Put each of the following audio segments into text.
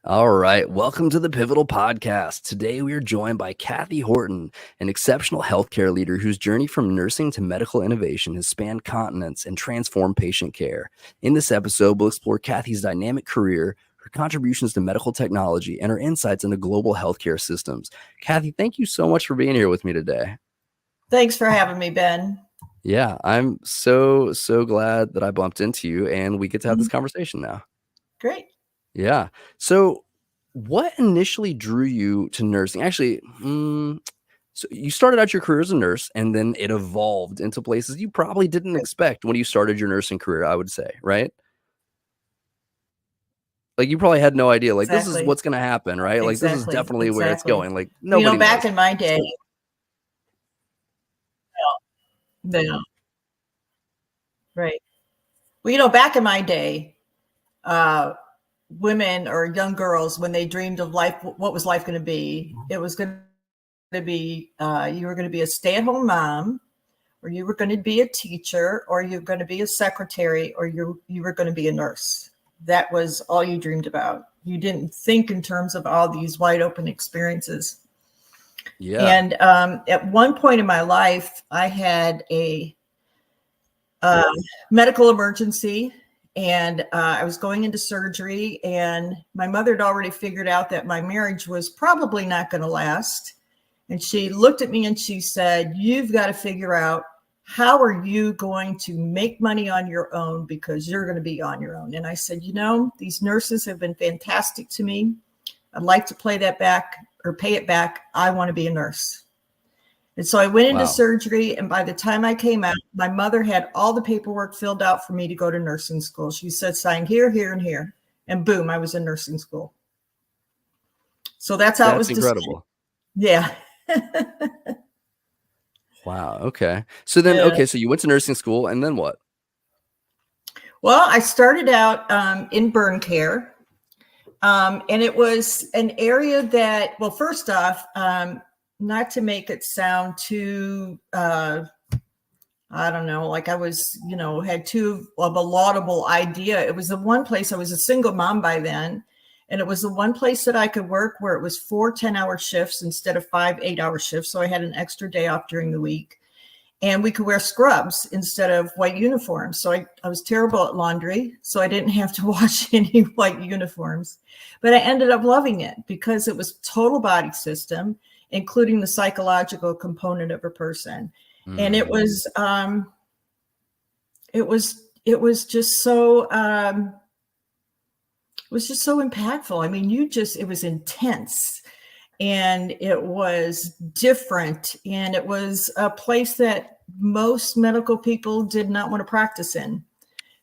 All right, welcome to the Pivotal Podcast. Today we are joined by Kathy Horton, an exceptional healthcare leader whose journey from nursing to medical innovation has spanned continents and transformed patient care. In this episode, we'll explore Kathy's dynamic career, her contributions to medical technology, and her insights into global healthcare systems. Kathy, thank you so much for being here with me today. Thanks for having me, Ben. Yeah, I'm so glad that I bumped into you and we get to have this conversation now. Great. Yeah. So what initially drew you to nursing? Actually, so you started out your career as a nurse and then it evolved into places you probably didn't expect when you started your nursing career, I would say, right? Like you probably had no idea, like this is what's going to happen, right? Like this is definitely where it's going. Like nobody back knows. in my day. No. Right. Well, back in my day, women or young girls, when they dreamed of life, what was life going to be? It was going to be, you were going to be a stay-at-home mom, or you were going to be a teacher, or you're going to be a secretary, or you were going to be a nurse. That was all you dreamed about. You didn't think in terms of all these wide open experiences. Yeah. And at one point in my life, I had a medical emergency. And I was going into surgery, and my mother had already figured out that my marriage was probably not going to last. And she looked at me and she said, "You've got to figure out how are you going to make money on your own, because you're going to be on your own." And I said, these nurses have been fantastic to me. I'd like to pay it back. I want to be a nurse. And so I went into surgery, and by the time I came out, my mother had all the paperwork filled out for me to go to nursing school. She said, sign here, here, and here. And boom, I was in nursing school. So that's how it was. Incredible. Yeah. Wow. Okay. So then, so you went to nursing school, and then what? Well, I started out in burn care. And it was an area that, well, first off, not to make it sound too, I don't know, like I was, had too of a laudable idea. It was the one place, I was a single mom by then. And it was the one place that I could work where it was 4 10-hour shifts instead of 5 8-hour shifts. So I had an extra day off during the week. And we could wear scrubs instead of white uniforms. So I was terrible at laundry, so I didn't have to wash any white uniforms. But I ended up loving it because it was total body system, including the psychological component of a person. And it was just so impactful. I mean, it was intense, and it was different, and it was a place that most medical people did not want to practice in.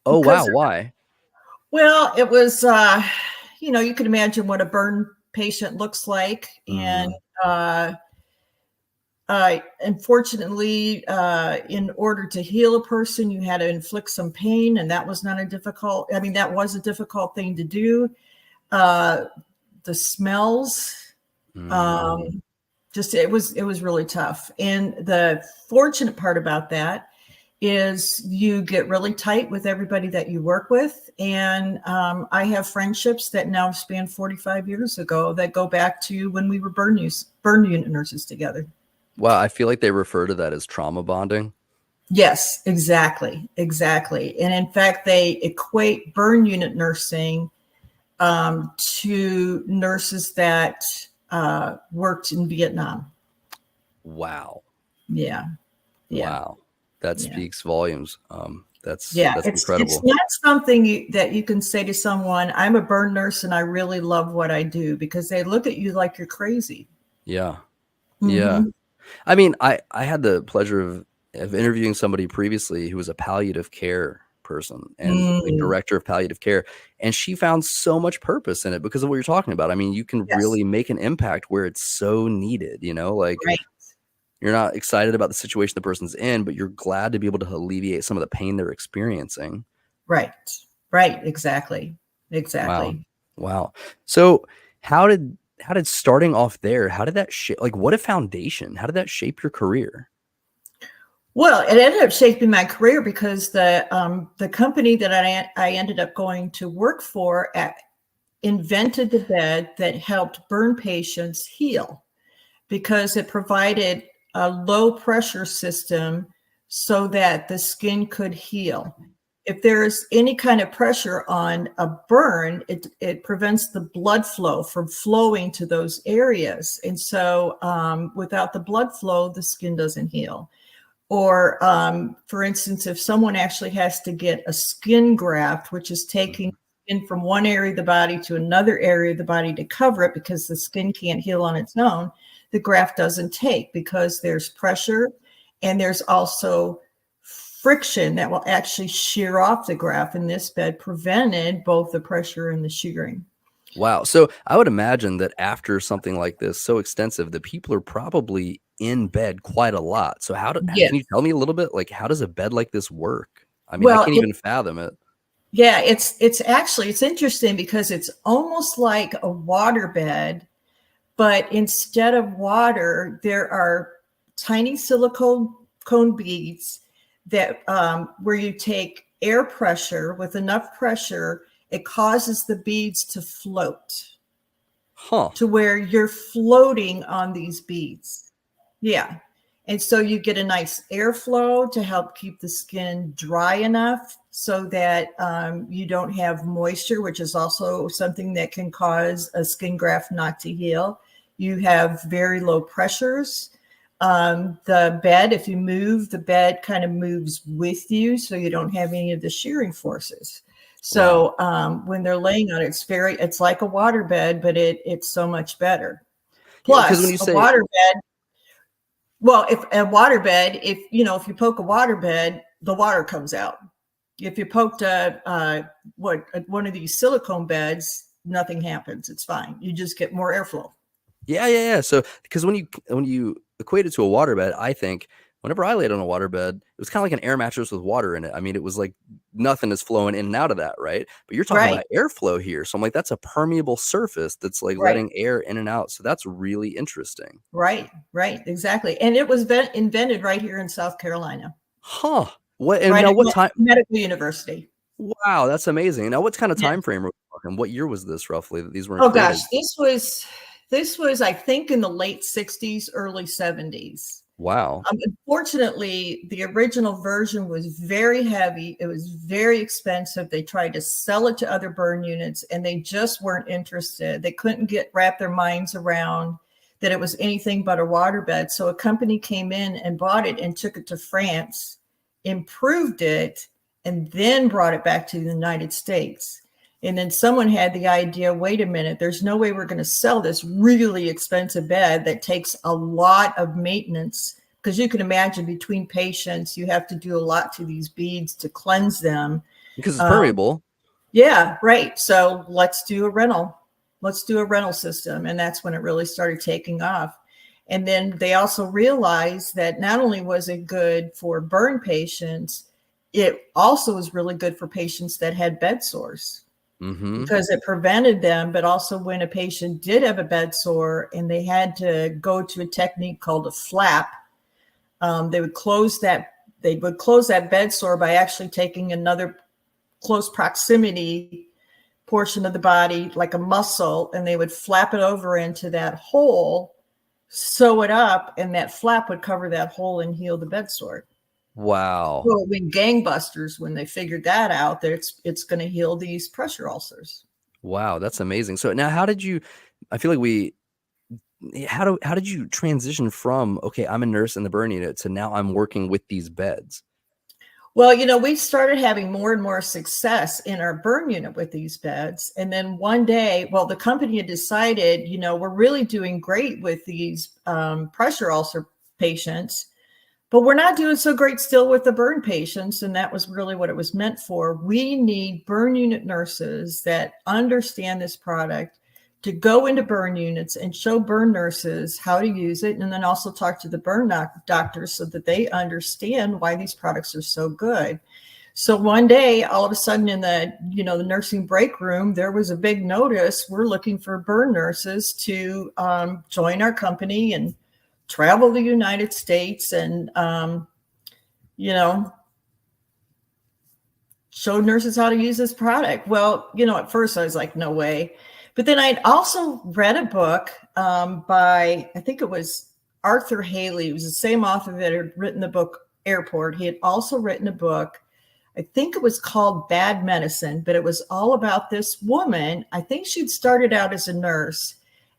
Oh, wow. Why? Well, it was, you can imagine what a burn patient looks like. And unfortunately, in order to heal a person, you had to inflict some pain, and that was that was a difficult thing to do. The smells, it was really tough. And the fortunate part about that is you get really tight with everybody that you work with. And I have friendships that now span 45 years ago that go back to when we were burn unit nurses together. Wow. I feel like they refer to that as trauma bonding. Yes, exactly. And in fact, they equate burn unit nursing to nurses that worked in Vietnam. Wow. Yeah. Wow. That speaks volumes. That's it's incredible. It's not something that you can say to someone, I'm a burn nurse and I really love what I do, because they look at you like you're crazy. Yeah. Yeah. I mean, I had the pleasure of interviewing somebody previously who was a palliative care person and like director of palliative care. And she found so much purpose in it because of what you're talking about. I mean, you can really make an impact where it's so needed, like you're not excited about the situation the person's in, but you're glad to be able to alleviate some of the pain they're experiencing. Right. Exactly. Wow. So how did did starting off there, how did that shape, like what a foundation, how did that shape your career? Well, it ended up shaping my career because the company that I ended up going to work for invented the bed that helped burn patients heal, because it provided a low pressure system so that the skin could heal. If there's any kind of pressure on a burn, it prevents the blood flow from flowing to those areas. And so without the blood flow, the skin doesn't heal. Or for instance, if someone actually has to get a skin graft, which is taking skin from one area of the body to another area of the body to cover it because the skin can't heal on its own, the graft doesn't take because there's pressure and there's also friction that will actually shear off the graft. And this bed prevented both the pressure and the shearing. Wow. So I would imagine that after something like this, so extensive, that people are probably in bed quite a lot. So Yes. can you tell me a little bit, like, how does a bed like this work? I mean, I Well, can't even fathom it. yeah, it's actually, it's interesting because it's almost like a water bed, but instead of water, there are tiny silicone cone beads that where you take air pressure. With enough pressure, it causes the beads to float Huh. to where you're floating on these beads. Yeah. And so you get a nice airflow to help keep the skin dry enough so that you don't have moisture, which is also something that can cause a skin graft not to heal. You have very low pressures. The bed, if you move, the bed kind of moves with you, so you don't have any of the shearing forces. So when they're laying on it, it's like a water bed, but it's so much better. Yeah, because when Plus, you a say, water bed, well, if a water bed, if you poke a water bed, the water comes out. If you poked one of these silicone beds, nothing happens. It's fine. You just get more airflow. yeah. So because when you equate it to a waterbed, I think whenever I laid on a waterbed, it was kind of like an air mattress with water in it. I mean, it was like nothing is flowing in and out of that, right? But you're talking Right, about airflow here. So I'm like, that's a permeable surface that's like right, letting air in and out. So that's really interesting. right, exactly. And it was invented right here in South Carolina, Huh. What and right now at what time? Medical University. Wow, that's amazing. Now what kind of time Yes. frame are we talking? What year was this roughly that these were Oh gosh, created? this was I think in the late 60s, early 70s. Wow. Unfortunately, the original version was very heavy. It was very expensive. They tried to sell it to other burn units and they just weren't interested. They couldn't wrap their minds around that it was anything but a waterbed. So a company came in and bought it and took it to France, improved it, and then brought it back to the United States. And then someone had the idea, wait a minute, there's no way we're going to sell this really expensive bed that takes a lot of maintenance, because you can imagine between patients, you have to do a lot to these beads to cleanse them. Because it's Um, permeable. yeah, right. So let's do a rental. Let's do a rental system. And that's when it really started taking off. And then they also realized that not only was it good for burn patients, it also was really good for patients that had bed sores, Mm-hmm. because it prevented them. But also when a patient did have a bed sore and they had to go to a technique called a flap, they would close that bed sore by actually taking another close proximity portion of the body, like a muscle, and they would flap it over into that hole, sew it up, and that flap would cover that hole and heal the bed sore. Wow. So when gangbusters, when they figured that out, that it's going to heal these pressure ulcers. Wow, that's amazing. So now how did you I feel like we how did you transition from, okay, I'm a nurse in the burn unit to now I'm working with these beds? Well, we started having more and more success in our burn unit with these beds. And then one day, well, the company had decided, we're really doing great with these pressure ulcer patients, but we're not doing so great still with the burn patients. And that was really what it was meant for. We need burn unit nurses that understand this product to go into burn units and show burn nurses how to use it, and then also talk to the burn doctors so that they understand why these products are so good. So one day, all of a sudden in the, the nursing break room, there was a big notice. We're looking for burn nurses to join our company and travel the United States and, show nurses how to use this product. Well, at first I was like, no way. But then I'd also read a book by, I think it was Arthur Haley. It was the same author that had written the book Airport. He had also written a book, I think it was called Bad Medicine, but it was all about this woman. I think she'd started out as a nurse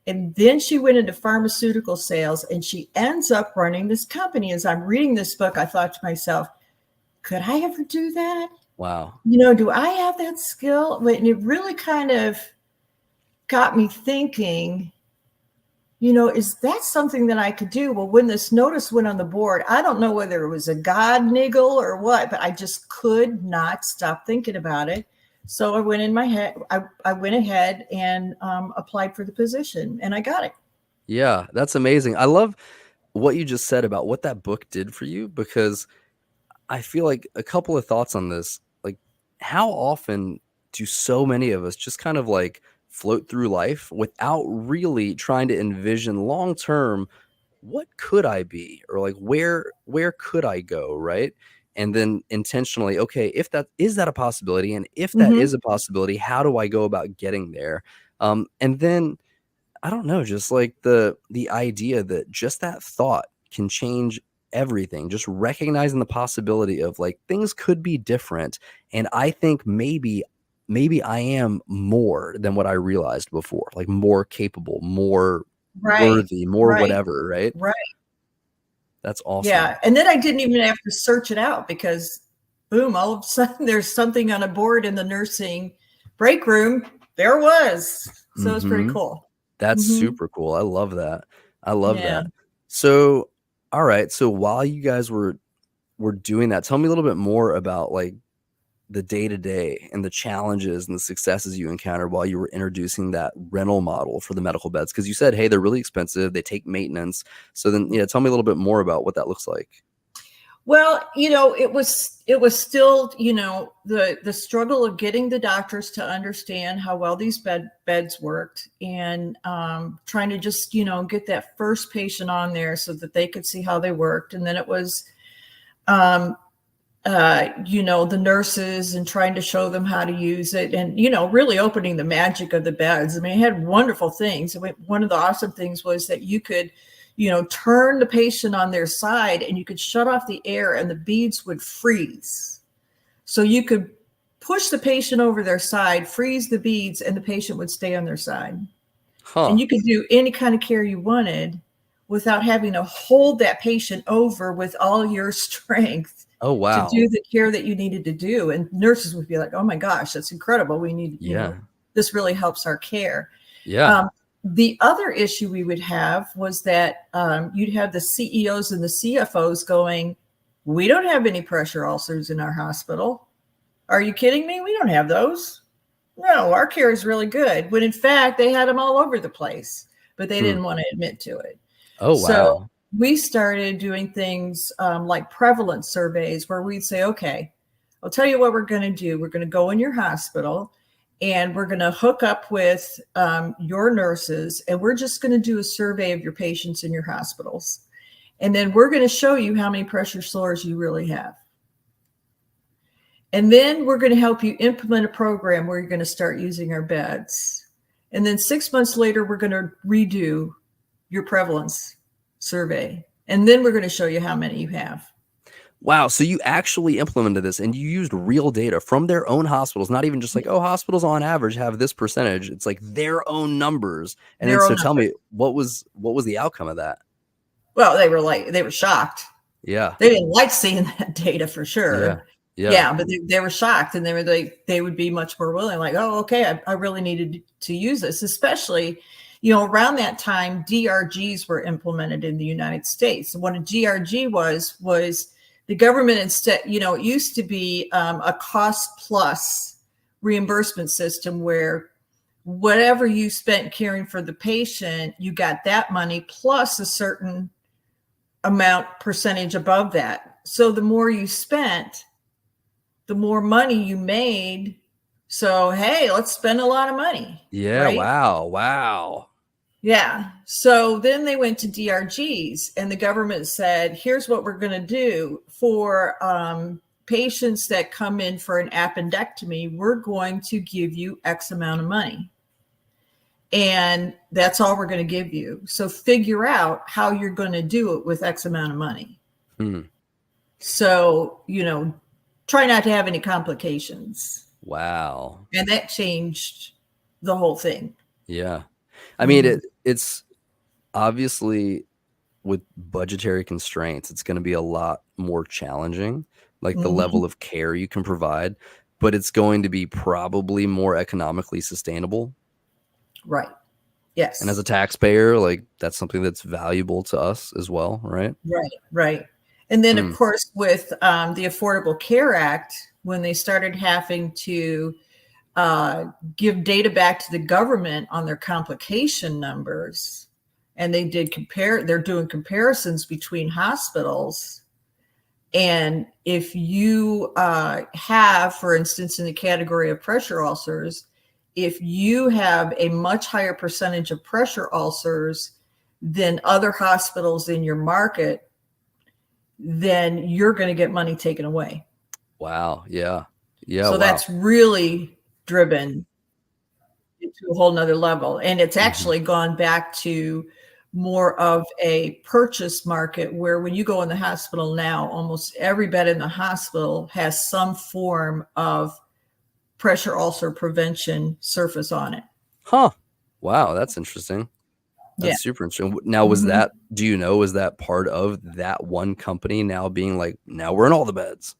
and then she went into pharmaceutical sales and she ends up running this company. As I'm reading this book, I thought to myself, could I ever do that? Wow. Do I have that skill? And it really kind of got me thinking, is that something that I could do? Well, when this notice went on the board, I don't know whether it was a God niggle or what, but I just could not stop thinking about it. So I went in my head, I went ahead and applied for the position and I got it. Yeah, that's amazing. I love what you just said about what that book did for you, because I feel like a couple of thoughts on this. Like, how often do so many of us just kind of like float through life without really trying to envision long term, what could I be, or like where could I go, right? And then intentionally, okay, if that is that a possibility, and if that is a possibility, how do I go about getting there? And then I don't know, just like the idea that just that thought can change everything, just recognizing the possibility of like things could be different. And I think maybe I am more than what I realized before, like more capable, more worthy, more whatever, right? Right. That's awesome. Yeah. And then I didn't even have to search it out because boom, all of a sudden there's something on a board in the nursing break room. There was. So it's pretty cool. That's super cool. I love that. I love that. So, all right. So while you guys were doing that, tell me a little bit more about like the day-to-day and the challenges and the successes you encountered while you were introducing that rental model for the medical beds. Because you said, hey, they're really expensive. They take maintenance. So then, tell me a little bit more about what that looks like. Well, it was still, the struggle of getting the doctors to understand how well these beds worked and trying to just, get that first patient on there so that they could see how they worked. And then it was, the nurses and trying to show them how to use it and, really opening the magic of the beds. I mean, it had wonderful things. One of the awesome things was that you could, turn the patient on their side and you could shut off the air and the beads would freeze. So you could push the patient over their side, freeze the beads, and the patient would stay on their side. And you could do any kind of care you wanted without having to hold that patient over with all your strength. Oh, wow. To do the care that you needed to do. And nurses would be like, oh my gosh, that's incredible. We need, this really helps our care. Yeah. The other issue we would have was that you'd have the CEOs and the CFOs going, we don't have any pressure ulcers in our hospital. Are you kidding me? We don't have those. No, our care is really good. When in fact, they had them all over the place, but they didn't want to admit to it. Oh, wow. So we started doing things like prevalence surveys where we'd say, okay, I'll tell you what we're going to do. We're going to go in your hospital and we're going to hook up with your nurses and we're just going to do a survey of your patients in your hospitals. And then we're going to show you how many pressure sores you really have. And then we're going to help you implement a program where you're going to start using our beds. And then 6 months later, we're going to redo your prevalence survey. And then we're going to show you how many you have. Wow. So you actually implemented this and you used real data from their own hospitals, not even just like, oh, hospitals on average have this percentage. It's like their own numbers. And then, so tell me, what was the outcome of that? Well, they were shocked. Yeah. They didn't like seeing that data for sure. Yeah. But they were shocked and they would be much more willing, like, oh, okay, I really needed to use this, especially, around that time, DRGs were implemented in the United States. And what a DRG was the government instead, it used to be a cost plus reimbursement system where whatever you spent caring for the patient, you got that money plus a certain amount percentage above that. So the more you spent, the more money you made. So, hey, let's spend a lot of money, Yeah. right? Wow. Wow. Yeah. So then they went to DRGs, and the government said, here's what we're going to do for patients that come in for an appendectomy. We're going to give you X amount of money. And that's all we're going to give you. So figure out how you're going to do it with X amount of money. Hmm. So, try not to have any complications. Wow. And that changed the whole thing. Yeah. I mean, it's obviously with budgetary constraints, it's going to be a lot more challenging, like the level of care you can provide, but it's going to be probably more economically sustainable. Right. Yes. And as a taxpayer, like that's something that's valuable to us as well, right? Right. Right. And then, of course, with the Affordable Care Act, when they started having to give data back to the government on their complication numbers, and they're doing comparisons between hospitals. And if you have, for instance, in the category of pressure ulcers, if you have a much higher percentage of pressure ulcers than other hospitals in your market, then you're going to get money taken away. Wow. Yeah. Yeah. So that's really driven to a whole nother level. And it's actually gone back to more of a purchase market, where when you go in the hospital now, almost every bed in the hospital has some form of pressure ulcer prevention surface on it. Huh. Wow. That's interesting. That's super interesting. Now, was that part of that one company now being like, now we're in all the beds?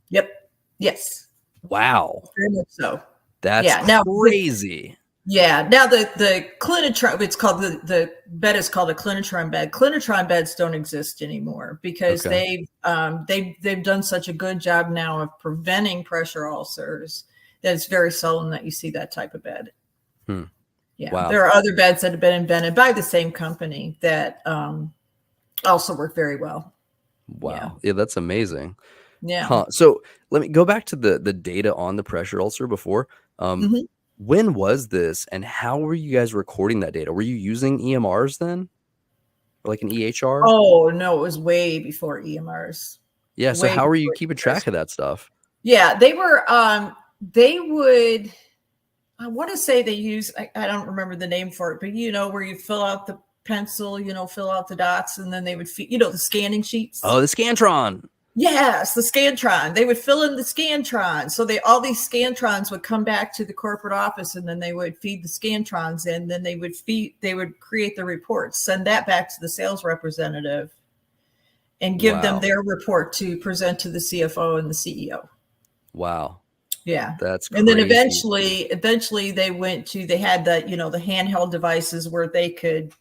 Yep. Yes. Wow. Very much so. That's crazy. Now the Clinitron, it's called the bed is called a Clinitron bed. Clinitron beds don't exist anymore because they've done such a good job now of preventing pressure ulcers that it's very seldom that you see that type of bed. Yeah, wow. There are other beds that have been invented by the same company that also work very well. Wow. Yeah, that's amazing. Yeah. Huh. So let me go back to the data on the pressure ulcer before. When was this, and how were you guys recording that data? Were you using EMRs then? Or like an EHR? Oh, no, it was way before EMRs. Yeah. So how were you keeping track of that stuff? Yeah, they were, they would, I want to say they use, I don't remember the name for it, but where you fill out the pencil, fill out the dots, and then they would feed, the scanning sheets. Oh, the Scantron. Yes, the Scantron. They would fill in the Scantron. So all these Scantrons would come back to the corporate office, and then they would feed the Scantrons in. Then they would create the reports, send that back to the sales representative, and give them their report to present to the CFO and the CEO. Wow. Yeah. That's crazy. And then eventually they had the handheld devices where they could,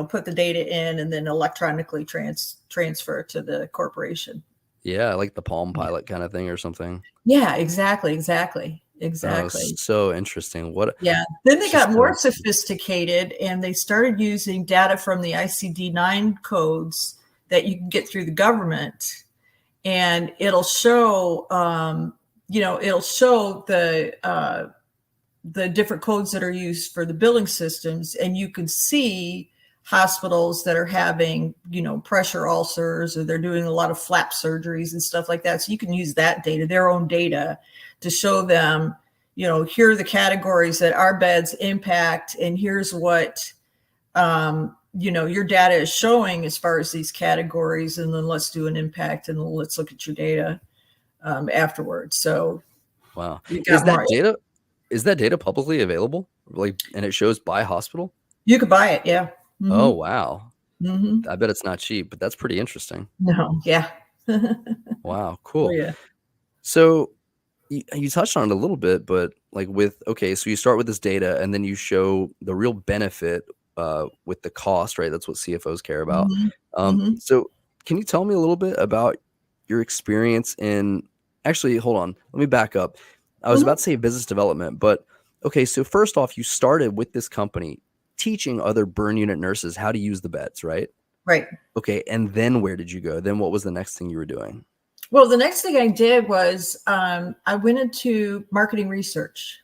put the data in and then electronically transfer it to the corporation. Yeah, like the Palm Pilot kind of thing or something. Yeah, exactly. Oh, so interesting. Then they got more sophisticated, and they started using data from the ICD-9 codes that you can get through the government, and it'll show, the different codes that are used for the billing systems, and you can see hospitals that are having, pressure ulcers, or they're doing a lot of flap surgeries and stuff like that. So you can use that data, their own data, to show them, here are the categories that our beds impact, and here's what, your data is showing as far as these categories, and then let's do an impact, and let's look at your data afterwards. So, wow, is that data publicly available? Like, and it shows by hospital? You could buy it, yeah. Oh, wow. I bet it's not cheap, but that's pretty interesting. No, yeah. Wow, cool. Oh, yeah. So you touched on it a little bit, but like so you start with this data, and then you show the real benefit with the cost, right? That's what CFOs care about. So can you tell me a little bit about your experience in, actually, hold on, let me back up. I was about to say business development, but okay. So first off, you started with this company teaching other burn unit nurses how to use the beds, right? Right. Okay. And then where did you go? Then what was the next thing you were doing? Well, the next thing I did was I went into marketing research.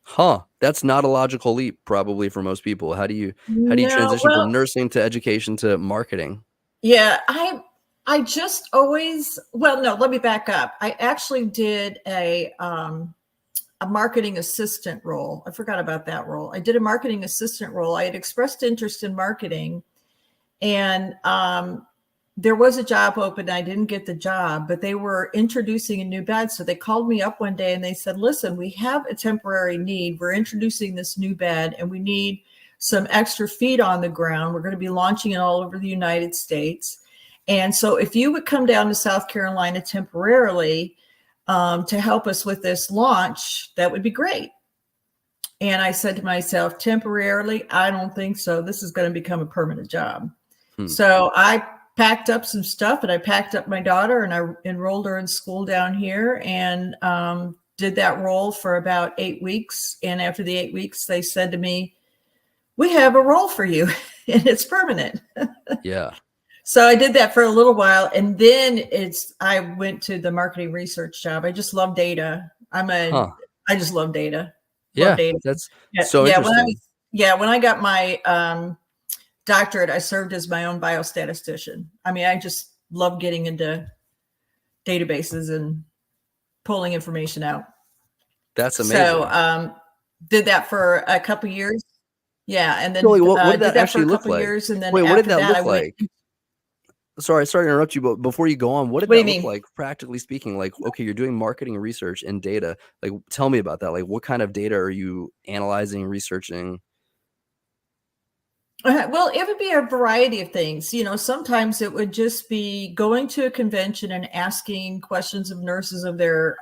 Huh. That's not a logical leap probably for most people. How do you No, transition well, from nursing to education to marketing? yeah, I just always, well, no, let me back up. I actually did a marketing assistant role. I forgot about that role. I did a marketing assistant role. I had expressed interest in marketing, and there was a job open. I didn't get the job, but they were introducing a new bed. So they called me up one day and they said, listen, we have a temporary need. We're introducing this new bed and we need some extra feet on the ground. We're going to be launching it all over the United States. And so if you would come down to South Carolina temporarily to help us with this launch, that would be great. And I said to myself, temporarily, I don't think so. This is going to become a permanent job. So I packed up some stuff and I packed up my daughter and I enrolled her in school down here and did that role for about 8 weeks. And after the 8 weeks, they said to me, we have a role for you and it's permanent. Yeah. So I did that for a little while. And then I went to the marketing research job. I just love data. I just love data. Love Yeah. data. That's Yeah. so interesting. When I got my doctorate, I served as my own biostatistician. I mean, I just love getting into databases and pulling information out. That's amazing. So did that for a couple years. Yeah. And then Really, what did did that that for actually a look couple like? years. And then Wait, what did after that that, I look went. like? Sorry to interrupt you, but before you go on, what did What do you that look mean? like, practically speaking? Like, okay, you're doing marketing research and data. Like, tell me about that. Like, what kind of data are you analyzing, researching? Well, it would be a variety of things. You know, sometimes it would just be going to a convention and asking questions of nurses of their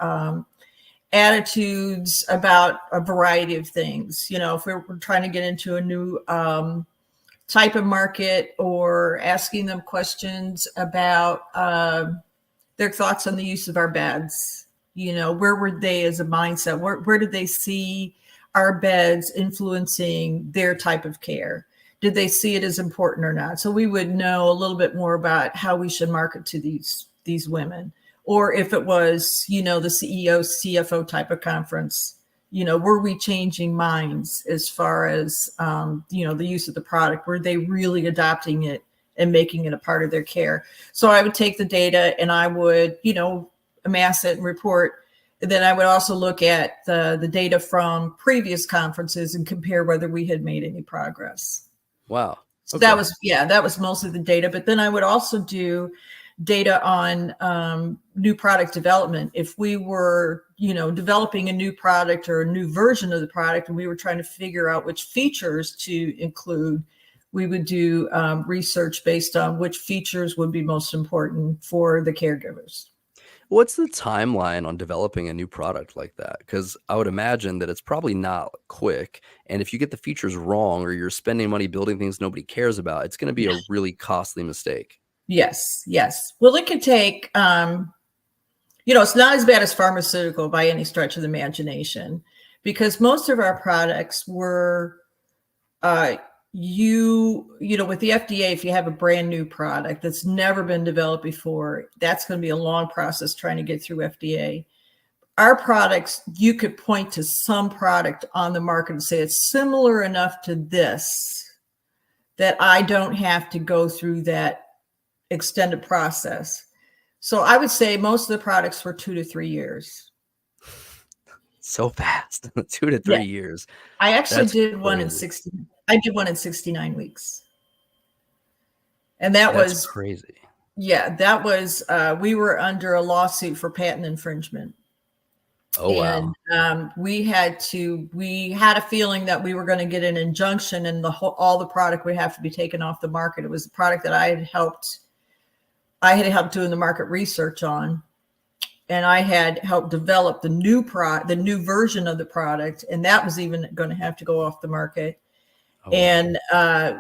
attitudes about a variety of things. You know, if we're trying to get into a new type of market, or asking them questions about their thoughts on the use of our beds. You know, where were they as a mindset? Where did they see our beds influencing their type of care? Did they see it as important or not? So we would know a little bit more about how we should market to these women. Or if it was, you know, the CEO, CFO type of conference, you know, were we changing minds as far as, you know, the use of the product? Were they really adopting it and making it a part of their care? So I would take the data and I would, you know, amass it and report. And then I would also look at the data from previous conferences and compare whether we had made any progress. Wow. So Okay. that was mostly the data. But then I would also do data on new product development. If we were, you know, developing a new product or a new version of the product, and we were trying to figure out which features to include, we would do research based on which features would be most important for the caregivers. What's the timeline on developing a new product like that? Because I would imagine that it's probably not quick. And if you get the features wrong or you're spending money building things nobody cares about, it's going to be a really costly mistake. Yes, yes. Well, it could take, you know, it's not as bad as pharmaceutical by any stretch of the imagination, because most of our products were, you know, with the FDA, if you have a brand new product that's never been developed before, that's going to be a long process trying to get through FDA. Our products, you could point to some product on the market and say it's similar enough to this that I don't have to go through that extended process. So I would say most of the products were 2 to 3 years. So fast. 2 to 3 years. I actually That's did one in crazy. 60. I did one in 69 weeks. And that That's was, crazy. yeah, that was, we were under a lawsuit for patent infringement. Oh, wow. And we had a feeling that we were going to get an injunction and all the product would have to be taken off the market. It was a product that I had helped doing the market research on. And I had helped develop the new version of the product. And that was even going to have to go off the market. Oh, and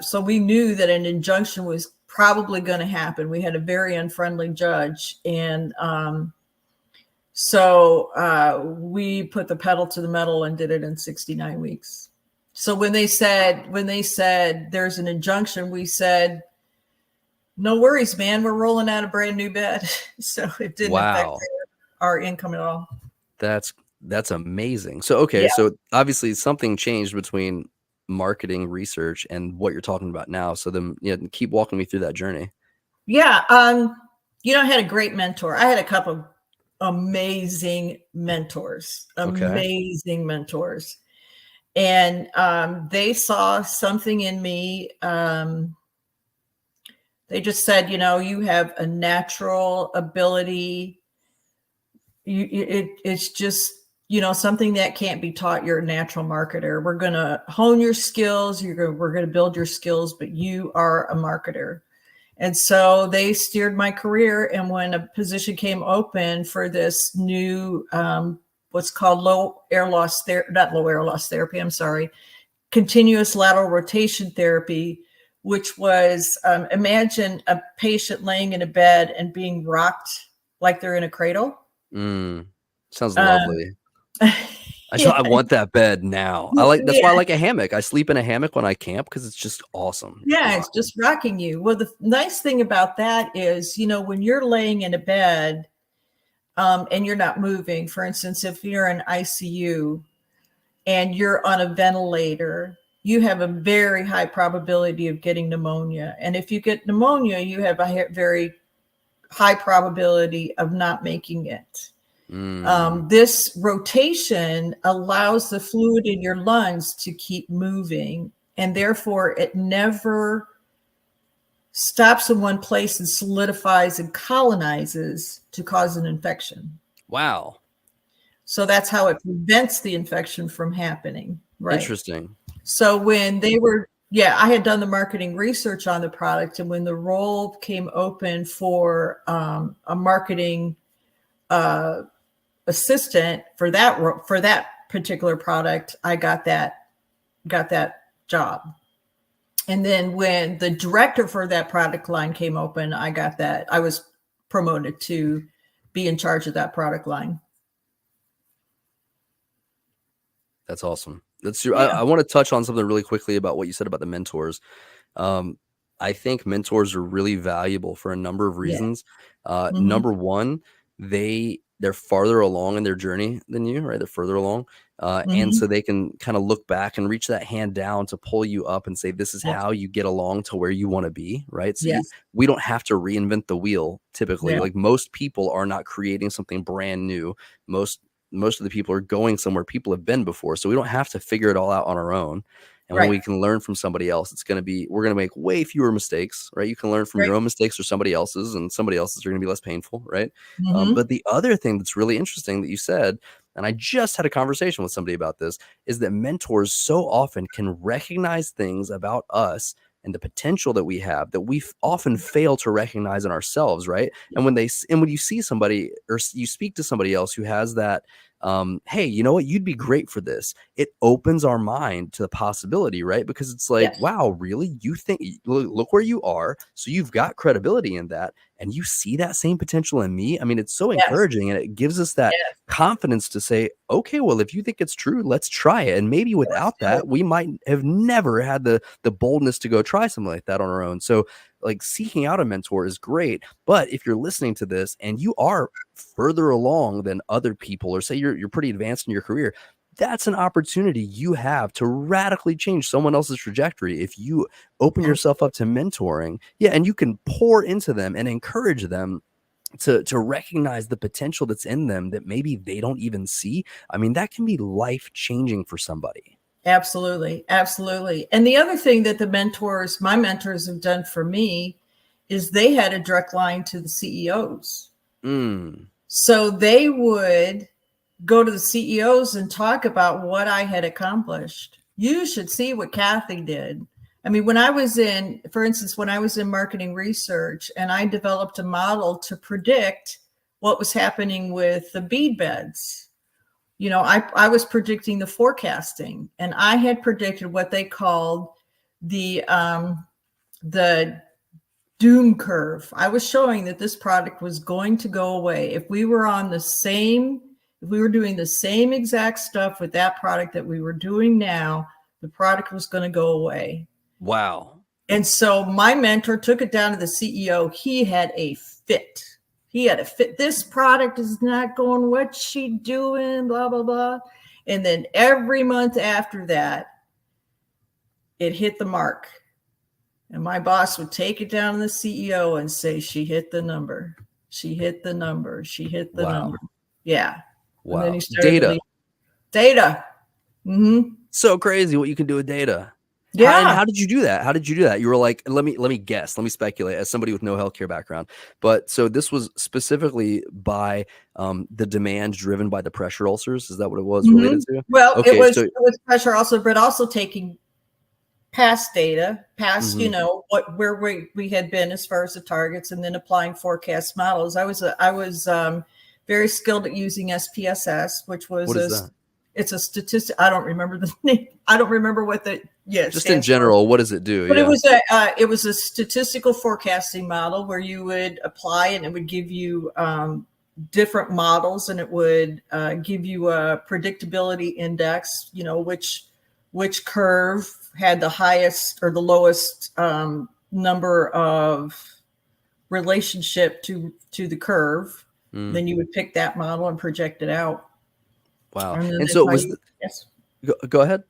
so we knew that an injunction was probably going to happen. We had a very unfriendly judge. And so we put the pedal to the metal and did it in 69 weeks. So when they said there's an injunction, we said, No worries, man. We're rolling out a brand new bed. So it didn't affect Wow. our income at all. That's amazing. So, okay, Yeah. so obviously something changed between marketing research and what you're talking about now. So then, yeah, keep walking me through that journey. Yeah. I had a great mentor. I had a couple of amazing mentors, Okay. amazing mentors. And they saw something in me. They just said, you have a natural ability. It's just, something that can't be taught. You're a natural marketer. We're going to hone your skills. We're going to build your skills, but you are a marketer. And so they steered my career. And when a position came open for this new, what's called not low air loss therapy, I'm sorry, continuous lateral rotation therapy, which was, imagine a patient laying in a bed and being rocked like they're in a cradle. Sounds Um, lovely. yeah, I want that bed now. That's why I yeah, like a hammock. I sleep in a hammock when I camp because it's just awesome. It's yeah, it's rocking. just rocking you. Well, the nice thing about that is, when you're laying in a bed, and you're not moving, for instance, if you're in ICU and you're on a ventilator, you have a very high probability of getting pneumonia. And if you get pneumonia, you have a very high probability of not making it. This rotation allows the fluid in your lungs to keep moving, and therefore it never stops in one place and solidifies and colonizes to cause an infection. Wow. So that's how it prevents the infection from happening. Right. Interesting. So when I had done the marketing research on the product, and when the role came open for a marketing assistant for that particular product, I got that job. And then when the director for that product line came open, I was promoted to be in charge of that product line. That's awesome. That's true. Yeah. I want to touch on something really quickly about what you said about the mentors. I think mentors are really valuable for a number of Yeah. reasons. Mm-hmm. Number one, they're farther along in their journey than you, right? They're further along. And Mm-hmm. so they can kind of look back and reach that hand down to pull you up and say, this is Yeah. how you get along to where you want to be, right? So Yes. we don't have to reinvent the wheel typically. Yeah. Like most people are not creating something brand new. Most of the people are going somewhere people have been before. So we don't have to figure it all out on our own. And when Right. we can learn from somebody else, we're going to make way fewer mistakes, right? You can learn from Right. your own mistakes or somebody else's, and somebody else's are going to be less painful, right? Mm-hmm. But the other thing that's really interesting that you said, and I just had a conversation with somebody about this, is that mentors so often can recognize things about us and the potential that we have that we often fail to recognize in ourselves, right? And when you see somebody or you speak to somebody else who has that, hey, you know what, you'd be great for this, it opens our mind to the possibility, right? Because it's like, Yes. wow, really, you think, look where you are, so you've got credibility in that, and you see that same potential in me. I mean, it's so Yes. encouraging, and it gives us that Yes. confidence to say, okay, well, if you think it's true, let's try it. And maybe Let's without do it. that, we might have never had the boldness to go try something like that on our own. So like seeking out a mentor is great, but if you're listening to this and you are further along than other people, or say you're pretty advanced in your career, that's an opportunity you have to radically change someone else's trajectory if you open yourself up to mentoring. Yeah, and you can pour into them and encourage them to recognize the potential that's in them that maybe they don't even see. I mean, that can be life-changing for somebody. Absolutely. Absolutely. And the other thing that my mentors have done for me is they had a direct line to the CEOs. So they would go to the CEOs and talk about what I had accomplished. You should see what Kathy did. I mean, for instance, when I was in marketing research and I developed a model to predict what was happening with the bead beds, I was predicting the forecasting, and I had predicted what they called the doom curve. I was showing that this product was going to go away. If we were doing the same exact stuff with that product that we were doing now, the product was going to go away. Wow. And so my mentor took it down to the CEO. He had a fit. This product is not going, what's she doing? Blah, blah, blah. And then every month after that, it hit the mark. And my boss would take it down to the CEO and say, she hit the number. She hit the number. She hit the number. Yeah. Wow. And then he started data. Mm-hmm. So crazy what you can do with data. Yeah. How did you do that? You were like, let me guess, let me speculate as somebody with no healthcare background. But so this was specifically by the demand driven by the pressure ulcers. Is that what it was related to? Well, okay, it was pressure ulcer, but also taking past data, you know, where we had been as far as the targets, and then applying forecast models. I was very skilled at using SPSS, which was it's a statistic. I don't remember the name. I don't remember what just in general, what does it do? But it was a statistical forecasting model where you would apply and it would give you different models, and it would give you a predictability index, you know, which curve had the highest or the lowest number of relationship to the curve. Then you would pick that model and project it out. Wow. And so yes. Go ahead.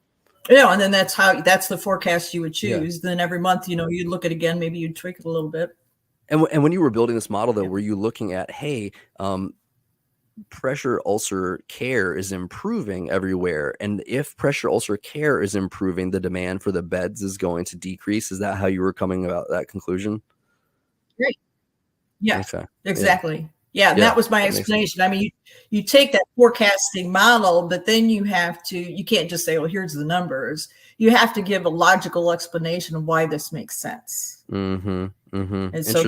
Yeah, and then that's the forecast you would choose. Yeah. Then every month, you know, you'd look at it again, maybe you'd tweak it a little bit. And when you were building this model, though, were you looking at, hey, pressure ulcer care is improving everywhere, and if pressure ulcer care is improving, the demand for the beds is going to decrease? Is that how you were coming about that conclusion? Great. Yeah, okay. Exactly. Yeah. Yeah, and that was my explanation. I mean, you take that forecasting model, but then you can't just say, well, here's the numbers. You have to give a logical explanation of why this makes sense. And so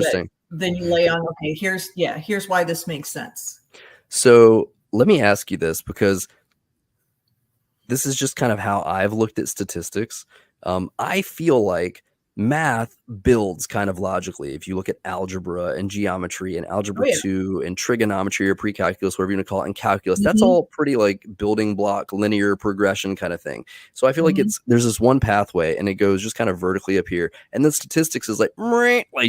then you lay on, okay, here's why this makes sense. So let me ask you this, because this is just kind of how I've looked at statistics. I feel like math builds kind of logically. If you look at algebra and geometry and algebra 2 and trigonometry or pre-calculus, whatever you want to call it, and calculus, that's all pretty like building block, linear progression kind of thing. So I feel like there's this one pathway and it goes just kind of vertically up here. And then statistics is like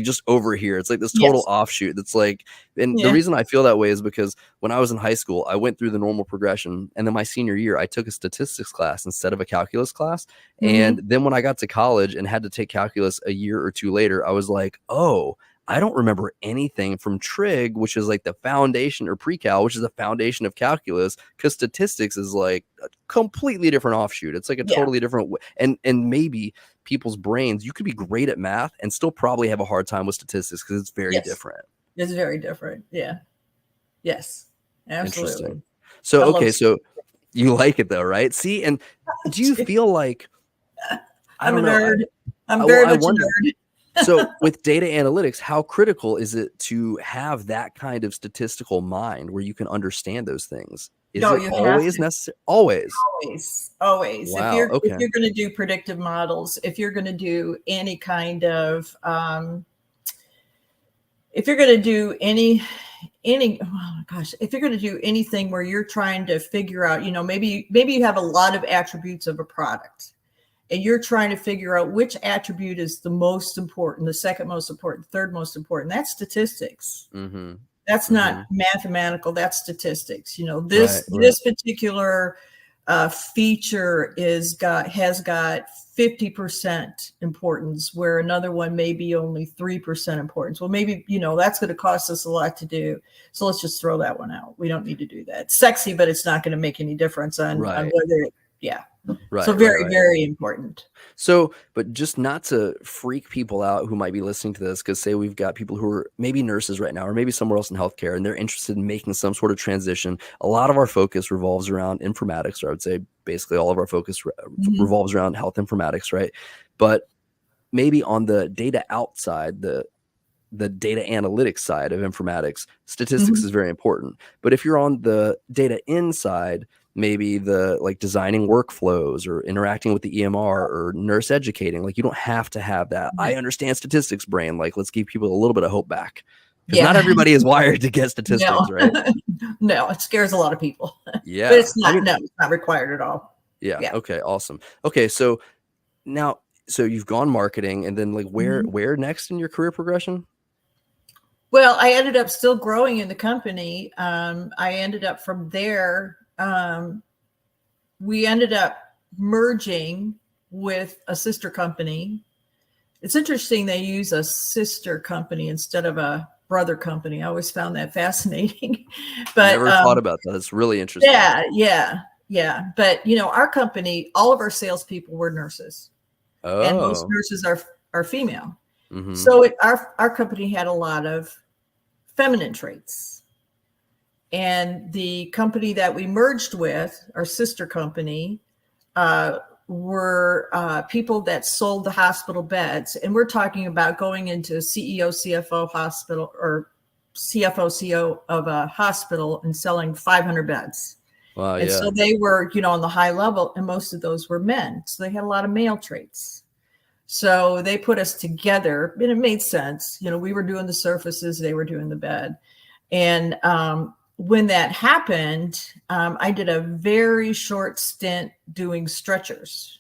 just over here. It's like this total offshoot that's like, and the reason I feel that way is because when I was in high school, I went through the normal progression. And then my senior year, I took a statistics class instead of a calculus class. And then when I got to college and had to take calculus a year or two later, I was like, oh, I don't remember anything from trig, which is like the foundation, or pre-cal, which is the foundation of calculus, because statistics is like a completely different offshoot. It's like a totally different way. And maybe people's brains, you could be great at math and still probably have a hard time with statistics because it's very different. It's very different. Yeah. Yes. Absolutely. Interesting. So, okay. So you like it though, right? See, and do you feel like, I'm a nerd. I'm very much a nerd. So with data analytics, how critical is it to have that kind of statistical mind where you can understand those things? Is it always necessary? Always. Wow, if you're going to do predictive models, if you're going to do any kind of, if you're going to do if you're going to do anything where you're trying to figure out, you know, maybe you have a lot of attributes of a product, and you're trying to figure out which attribute is the most important, the second most important, third most important. That's statistics. That's not mathematical. That's statistics. You know, this particular feature has got 50% importance, where another one may be only 3% importance. Well, maybe, you know, that's going to cost us a lot to do. So let's just throw that one out. We don't need to do that. It's sexy, but it's not going to make any difference on whether so very important. So, but just not to freak people out who might be listening to this, because say we've got people who are maybe nurses right now, or maybe somewhere else in healthcare, and they're interested in making some sort of transition. A lot of our focus revolves around informatics, or I would say basically all of our focus revolves around health informatics, right? But maybe on the data outside, the data analytics side of informatics, statistics is very important. But if you're on the data inside, maybe the like designing workflows or interacting with the EMR or nurse educating, like you don't have to have that I understand statistics brain. Like, let's give people a little bit of hope back, because not everybody is wired to get statistics, right? No, it scares a lot of people. Yeah, but it's not. It's not required at all. Yeah. Okay. Awesome. Okay. So now so you've gone marketing, and then like where next in your career progression? Well, I ended up still growing in the company. I ended up from there. We ended up merging with a sister company. It's interesting they use a sister company instead of a brother company. I always found that fascinating. But Never thought about that. It's really interesting. Yeah. But our company, all of our salespeople were nurses, and most nurses are female. Mm-hmm. So our company had a lot of feminine traits. And the company that we merged with, our sister company, were people that sold the hospital beds. And we're talking about going into a CEO, CFO hospital, or CFO, CEO of a hospital and selling 500 beds. Wow, and so they were, on the high level, and most of those were men. So they had a lot of male traits. So they put us together, and it made sense. We were doing the surfaces, they were doing the bed. And when that happened, I did a very short stint doing stretchers.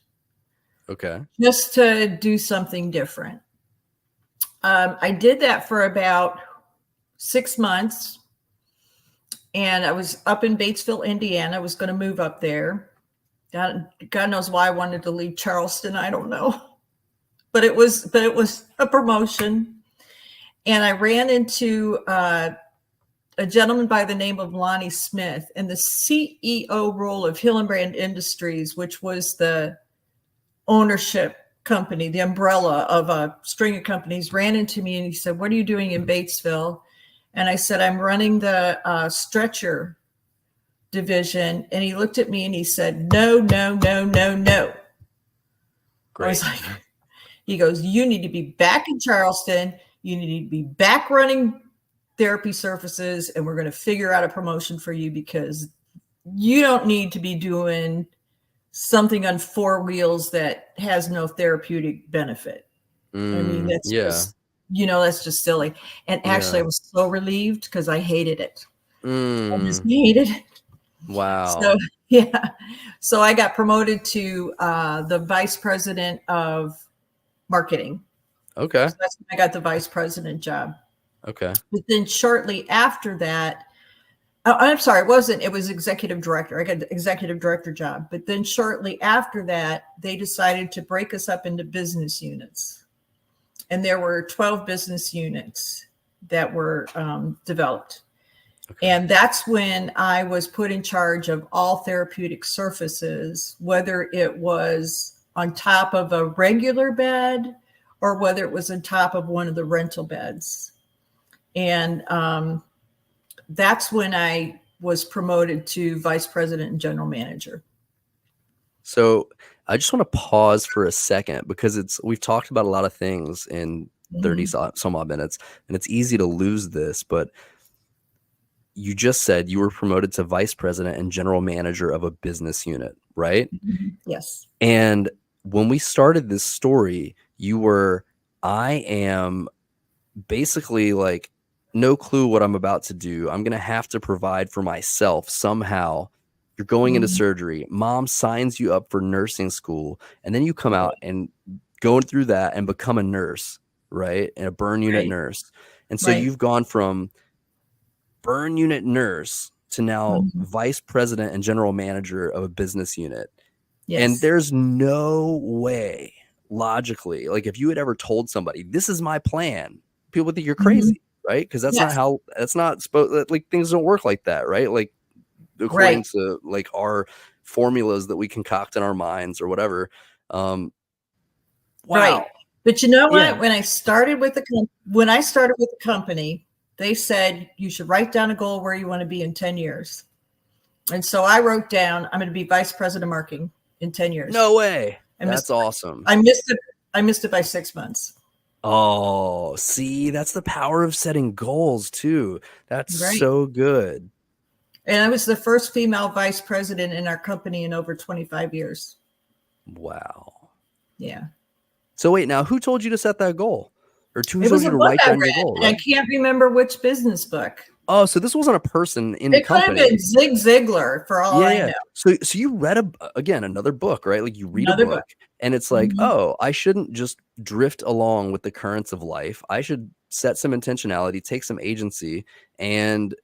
Okay. Just to do something different. I did that for about 6 months. And I was up in Batesville, Indiana. I was going to move up there. God knows why I wanted to leave Charleston. I don't know. But it was a promotion. And I ran into a gentleman by the name of Lonnie Smith, and the CEO role of Hillenbrand Industries, which was the ownership company, the umbrella of a string of companies, ran into me and he said, "What are you doing in Batesville?" And I said, "I'm running the stretcher division." And he looked at me and he said, "No, no, no, no, no." Great. I was like, he goes, "You need to be back in Charleston. You need to be back running therapy surfaces, and we're going to figure out a promotion for you, because you don't need to be doing something on 4 wheels that has no therapeutic benefit." I mean, that's just, that's just silly. And actually I was so relieved, because I hated it. I just hated it. Wow. So, yeah. So I got promoted to the vice president of marketing. Okay. So that's when I got the vice president job. Okay. But then shortly after that, I'm sorry, it was executive director. I got the executive director job. But then shortly after that, they decided to break us up into business units. And there were 12 business units that were developed. Okay. And that's when I was put in charge of all therapeutic surfaces, whether it was on top of a regular bed or whether it was on top of one of the rental beds. And that's when I was promoted to vice president and general manager. So I just want to pause for a second, because we've talked about a lot of things in 30 some odd minutes, and it's easy to lose this, but you just said you were promoted to vice president and general manager of a business unit, right? Yes. And when we started this story, I am basically like, no clue what I'm about to do. I'm going to have to provide for myself somehow. You're going into surgery. Mom signs you up for nursing school, and then you come out and going through that and become a nurse, right? And a burn unit nurse. And so you've gone from burn unit nurse to now vice president and general manager of a business unit. Yes. And there's no way logically, like if you had ever told somebody, this is my plan, people would think you're crazy, right? Because that's not supposed, like things don't work like that, right? Like according to like our formulas that we concoct in our minds or whatever. Wow. Right. But you know what? When I started with the company, they said you should write down a goal where you want to be in 10 years. And so I wrote down, I'm going to be vice president of marketing in 10 years. No way. That's awesome. I missed it by 6 months. Oh, see, that's the power of setting goals too. That's so good. And I was the first female vice president in our company in over 25 years. Wow. Yeah. So wait, now who told you to set that goal? Or who told you to write down your goal? Right? I can't remember which business book. Oh, so this wasn't a person in the It could have been company. Zig Ziglar for all Yeah, I yeah. know. So you read again, another book, right? Like you read a Another book. book and it's like, Mhm, "Oh, I shouldn't just drift along with the currents of life. I should set some intentionality, take some agency, and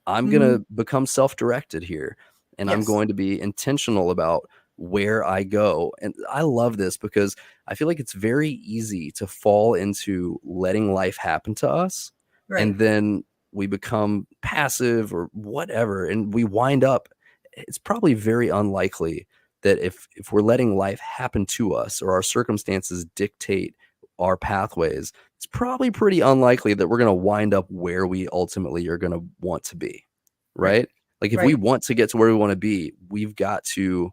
I'm mhm. gonna become self-directed here, and I'm Yes. going to be intentional about where I go." And I love this because I feel like it's very easy to fall into letting life happen to us, Right. and then we become passive or whatever, and we wind up it's probably very unlikely that if we're letting life happen to us or our circumstances dictate our pathways, it's probably pretty unlikely that we're going to wind up where we ultimately are going to want to be, Right. right? Like if we Right. want to get to where we want to be, we've got to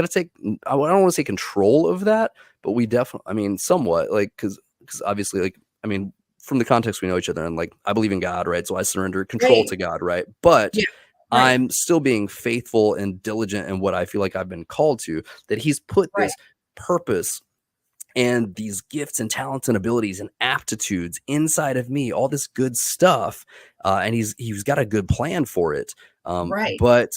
take I don't want to say control of that, but we definitely I mean somewhat like cuz obviously like I mean from the context we know each other and like I believe in God, right? So I surrender control Right. to God, right? But Yeah. Right. I'm still being faithful and diligent in what I feel like I've been called to, that he's put Right. this purpose and these gifts and talents and abilities and aptitudes inside of me, all this good stuff, and he's got a good plan for it. Right. But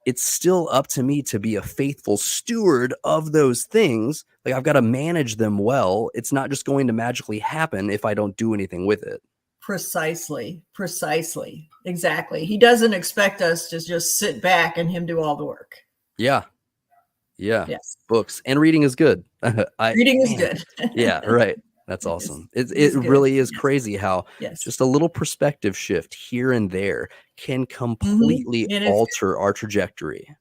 it's still up to me to be a faithful steward of those things. Like I've got to manage them well. It's not just going to magically happen if I don't do anything with it. Precisely. Precisely. Exactly. He doesn't expect us to just sit back and him do all the work. Yeah, yeah. Yes. Books and reading is good. Reading is Man, good. yeah, right. That's It awesome. It is good. really is Yes. crazy how Yes. just a little perspective shift here and there can Mhm. completely And it's alter our trajectory.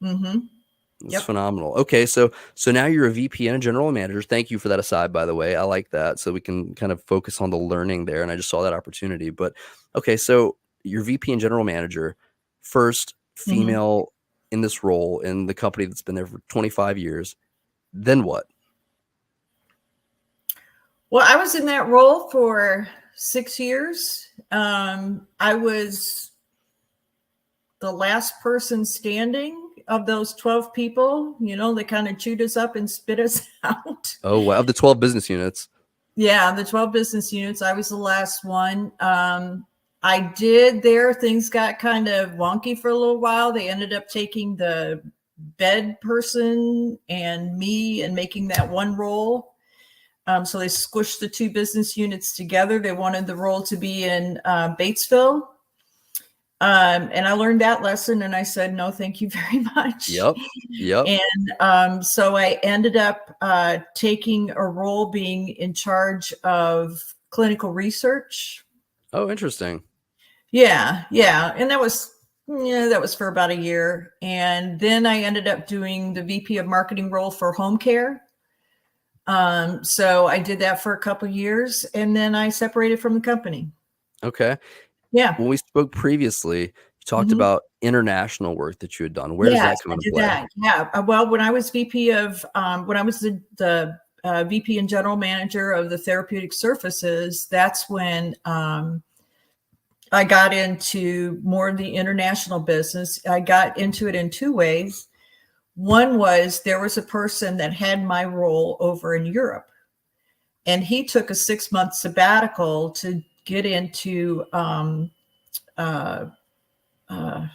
mhm. It's Yep. phenomenal. Okay, so now you're a VP and a general manager. Thank you for that aside, by the way. I like that. So we can kind of focus on the learning there. And I just saw that opportunity. But okay, so you're VP and general manager, first Mhm. female in this role in the company that's been there for 25 years. Then what? Well, I was in that role for 6 years. I was the last person standing of those 12 people. They kind of chewed us up and spit us out. Oh, wow. Of the 12 business units. Yeah, the 12 business units. I was the last one. I did there. Things got kind of wonky for a little while. They ended up taking the bed person and me and making that one role. So they squished the two business units together. They wanted the role to be in Batesville. And I learned that lesson and I said, no, thank you very much. Yep. Yep. And so I ended up taking a role being in charge of clinical research. Oh, interesting. Yeah, yeah. And that was for about a year. And then I ended up doing the VP of marketing role for home care. So I did that for a couple of years and then I separated from the company. Okay. Yeah. When we spoke previously, you talked Mhm. about international work that you had done. Where does Yes, that come I into did play? that. Yeah. Well, when I was when I was the VP and general manager of the therapeutic surfaces, that's when I got into more of the international business. I got into it in two ways. One was there was a person that had my role over in Europe, and he took a 6-month sabbatical to get into uh, uh,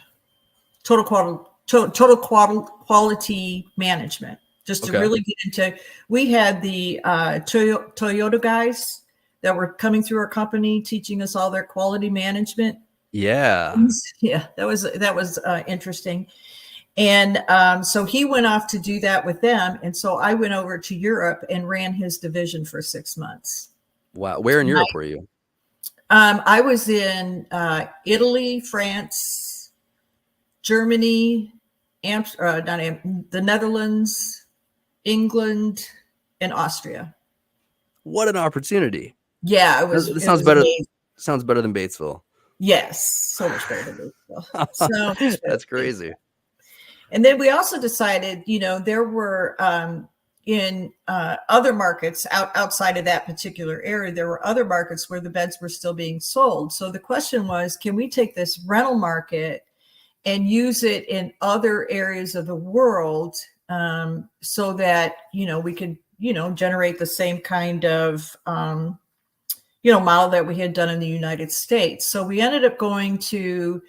total quality management, just to Okay. really get into. We had the Toyota guys that were coming through our company teaching us all their quality management. Yeah. Yeah, that was interesting. And so he went off to do that with them, and so I went over to Europe and ran his division for 6 months. Wow. Where in Europe were you? I was in Italy, France, Germany, the Netherlands, England, and Austria. What an opportunity. Yeah, it was This it sounds was better. amazing. Sounds better than Batesville. Yes, so much better than Louisville. So much better That's than crazy. Louisville. And then we also decided, there were in other markets outside of that particular area, there were other markets where the beds were still being sold. So the question was, can we take this rental market and use it in other areas of the world, so that we could generate the same kind of model that we had done in the United States. So we ended up going to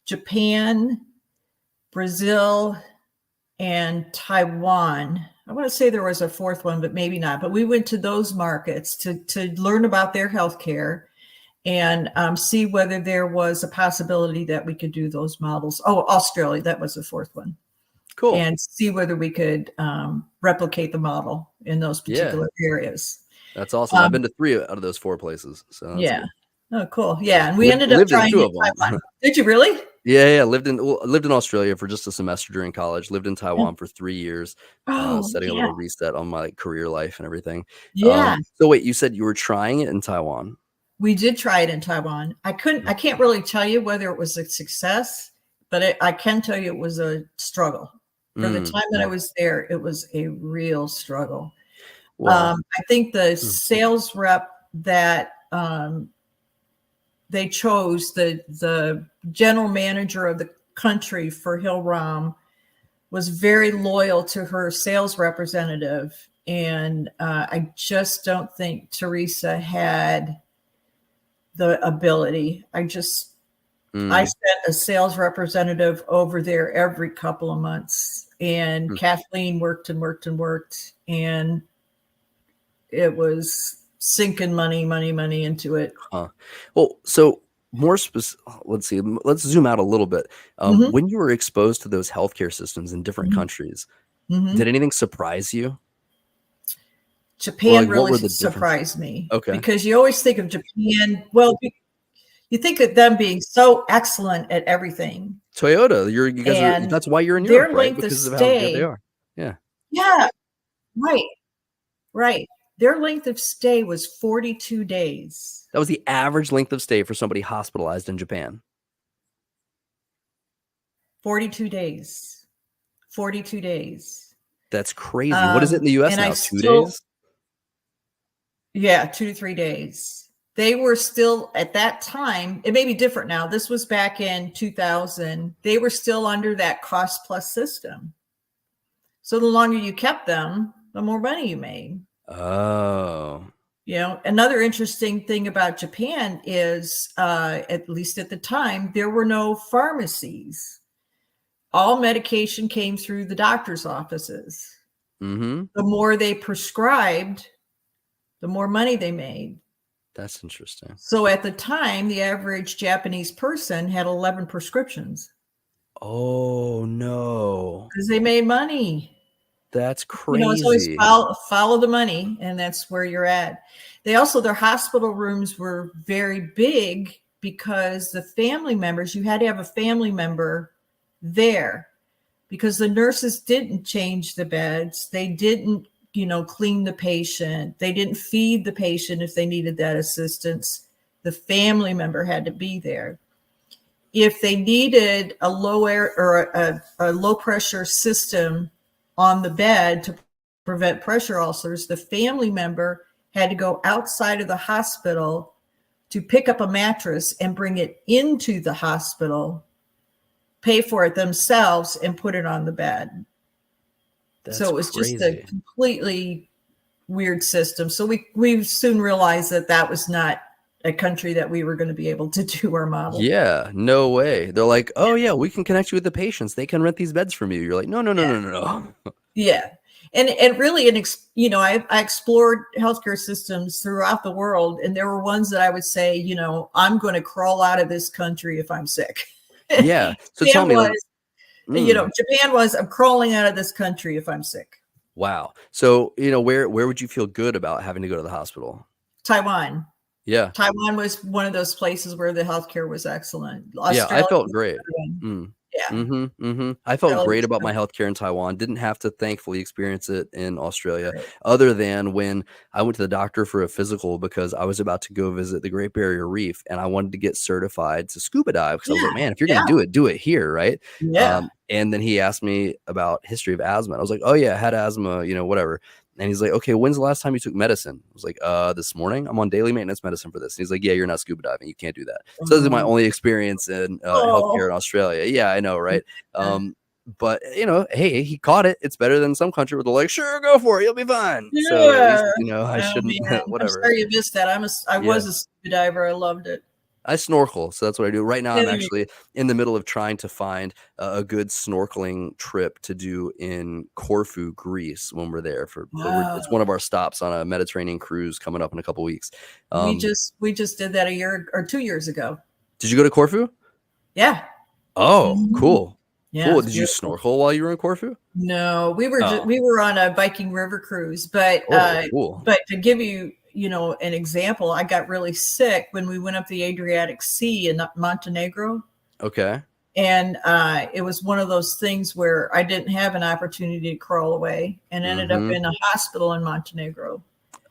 Japan, Brazil, and Taiwan. I want to say there was a fourth one, but maybe not. But we went to those markets to learn about their healthcare and see whether there was a possibility that we could do those models. Oh, Australia, that was the fourth one. Cool. And see whether we could replicate the model in those particular areas. That's awesome. I've been to 3 out of those 4 places. So yeah. Good. Oh, cool. Yeah, and we ended up trying in 2 it of in them. Taiwan. Did you really? Yeah. Lived in Australia for just a semester during college. Lived in Taiwan for 3 years. Setting a little reset on my career life and everything. Yeah. So wait, you said you were trying it in Taiwan? We did try it in Taiwan. I can't really tell you whether it was a success, but I can tell you it was a struggle. For the time that I was there, it was a real struggle. Well, I think the sales rep that they chose, the general manager of the country for Hill-Rom, was very loyal to her sales representative. And I just don't think Teresa had the ability. I sent a sales representative over there every couple of months, and Kathleen worked and worked and worked, and it was sinking money into it. Well, so more specific, let's see, let's zoom out a little bit. When you were exposed to those healthcare systems in different countries, did anything surprise you? Japan really surprised me. Okay. Because you always think of Japan, well, you think of them being so excellent at everything. Toyota, you guys are, that's why you're in Europe, right? Because of how good they are. Yeah. Yeah. Right. Their length of stay was 42 days. That was the average length of stay for somebody hospitalized in Japan. 42 days. 42 days. That's crazy. What is it in the US now? 2 days? Yeah, 2 to 3 days. They were still, at that time, it may be different now. This was back in 2000. They were still under that cost plus system. So the longer you kept them, the more money you made. Oh. Another interesting thing about Japan is, at least at the time, there were no pharmacies. All medication came through the doctor's offices. The more they prescribed, the more money they made. That's interesting. So at the time, the average Japanese person had 11 prescriptions. Oh, no. Because they made money. That's crazy. It's always follow the money, and that's where you're at. Their hospital rooms were very big because the family members, you had to have a family member there, because the nurses didn't change the beds. They didn't, clean the patient. They didn't feed the patient if they needed that assistance. The family member had to be there. If they needed a low air or a low pressure system on the bed to prevent pressure ulcers, the family member had to go outside of the hospital to pick up a mattress and bring it into the hospital, pay for it themselves, and put it on the bed. So it was crazy. Just a completely weird system. So we soon realized that was not a country that we were going to be able to do our model. Yeah, no way. They're like, oh yeah, we can connect you with the patients. They can rent these beds from you. You're like, no. Yeah. And really, I explored healthcare systems throughout the world, and there were ones that I would say, I'm going to crawl out of this country if I'm sick. Yeah. So tell me, Japan was, I'm crawling out of this country if I'm sick. Wow. So, where would you feel good about having to go to the hospital? Taiwan. Yeah. Taiwan was one of those places where the healthcare was excellent. Australia, I felt great. Yeah. I felt great about my healthcare in Taiwan. Didn't have to, thankfully, experience it in Australia, other than when I went to the doctor for a physical because I was about to go visit the Great Barrier Reef and I wanted to get certified to scuba dive because I was like, man, if you're going to do it here, right? Yeah. And then he asked me about history of asthma. I was like, oh yeah, I had asthma, whatever. And he's like, okay, when's the last time you took medicine? I was like, this morning. I'm on daily maintenance medicine for this. And he's like, yeah, you're not scuba diving. You can't do that. So this is my only experience in healthcare in Australia. Yeah, I know, right? but hey, he caught it. It's better than some country where they're like, sure, go for it, you'll be fine. So at least Yeah. I Oh shouldn't man, I'm whatever. sorry you missed that. I Yeah. was a scuba diver. I loved it. I snorkel, so that's what I do. Right now, Yeah, I'm there you actually in the middle of trying to find a good snorkeling trip to do in Corfu, Greece, when we're there go. it's one Wow. of our stops on a Mediterranean cruise coming up in a couple weeks. We just did that a year or 2 years ago. Did you go to Corfu? Yeah. Oh, Mhm. cool. Yeah, Cool. it's Did you beautiful. snorkel while you were in Corfu? No, Oh. we were on a Viking River cruise, Oh, cool. but to give you, an example, I got really sick when we went up the Adriatic Sea in Montenegro. Okay. And it was one of those things where I didn't have an opportunity to crawl away and ended up Mhm. in a hospital in Montenegro.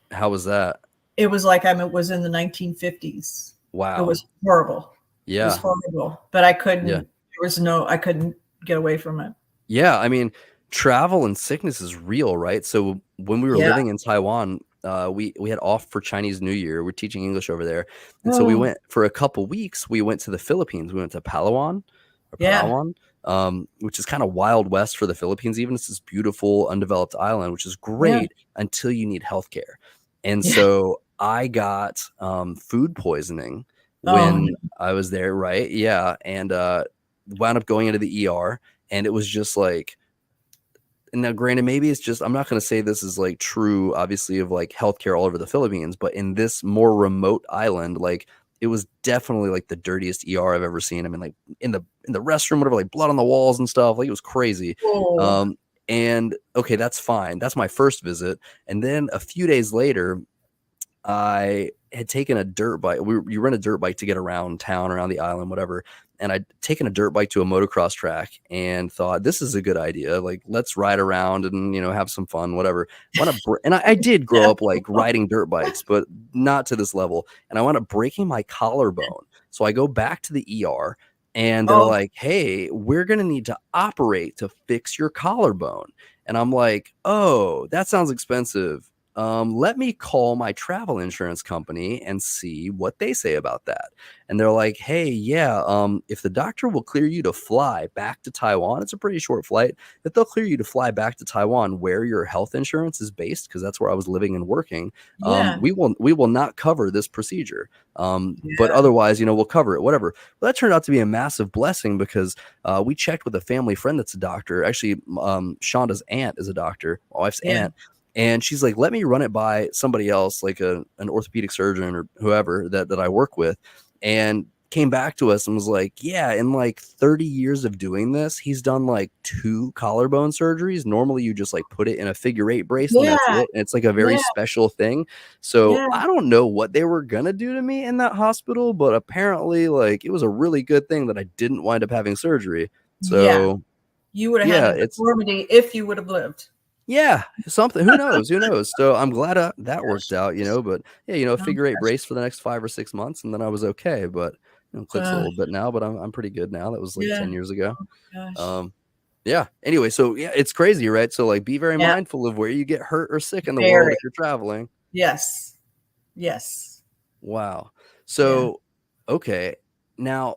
How was that? It was like I was in the 1950s. It Wow. was horrible. It was Yeah. horrible, but I Yeah. couldn't. I couldn't get away from it. Yeah, I mean, travel and sickness is real, right? So when we were Yeah. living in Taiwan, we had off for Chinese New Year. We're teaching English over there, and so we Oh, went for a couple weeks. We went to the Philippines. We went to yeah. Palawan, which is kind of Wild West for the Philippines. Even it's this beautiful undeveloped island, which is Yeah. great until you need healthcare. And Yeah. so I got food poisoning Oh, when I was there, right? Yeah, and wound up going into the ER. And it was just like, now granted, maybe it's just, I'm not going to say this is like true, obviously, of like healthcare all over the Philippines, but in this more remote island, like it was definitely like the dirtiest ER I've ever seen. I mean, like in the restroom, whatever, like blood on the walls and stuff. Like it was crazy. oh, And okay, that's fine. That's my first visit. And then a few days later, I had taken a dirt bike. You rent a dirt bike to get around town, around the island, whatever. And I'd taken a dirt bike to a motocross track and thought, this is a good idea. Like, let's ride around and, have some fun, whatever. And I did grow yeah. up like riding dirt bikes, but not to this level. And I wound up breaking my collarbone. So I go back to the ER and they're Oh, like, hey, we're going to need to operate to fix your collarbone. And I'm like, oh, that sounds expensive. Let me call my travel insurance company and see what they say about that. And they're like, hey, yeah, if the doctor will clear you to fly back to Taiwan, it's a pretty short flight, if they'll clear you to fly back to Taiwan where your health insurance is based, because that's where I was living and working, yeah. we will not cover this procedure. But Yeah. otherwise, we'll cover it, whatever. Well, that turned out to be a massive blessing because we checked with a family friend that's a doctor. Actually, Shonda's aunt is a doctor, my wife's Yeah. aunt. And she's like, let me run it by somebody else, like an orthopedic surgeon or whoever that I work with, and came back to us and was like, yeah, in like 30 years of doing this, he's done like 2 collarbone surgeries. Normally you just like put it in a figure-8 brace and that's Yeah. it. And it's like a very Yeah. special thing. So Yeah. I don't know what they were going to do to me in that hospital, but apparently like it was a really good thing that I didn't wind up having surgery. Yeah. So You would have had yeah, a deformity if you would have lived. yeah, something. Who knows? Who knows? So I'm glad that worked Gosh. out, but yeah, Oh figure-8 gosh. brace for the next 5 or 6 months, and then I was okay. But clicks a Uh, little bit now, but I'm pretty good now. That was like yeah. 10 years ago. Oh gosh. Um, yeah. Anyway, so yeah, it's crazy, right? So like, be very Yeah. mindful of where you get hurt or sick in the world Very. if you're traveling. Yes. Yes. Wow. Yeah. So, okay, now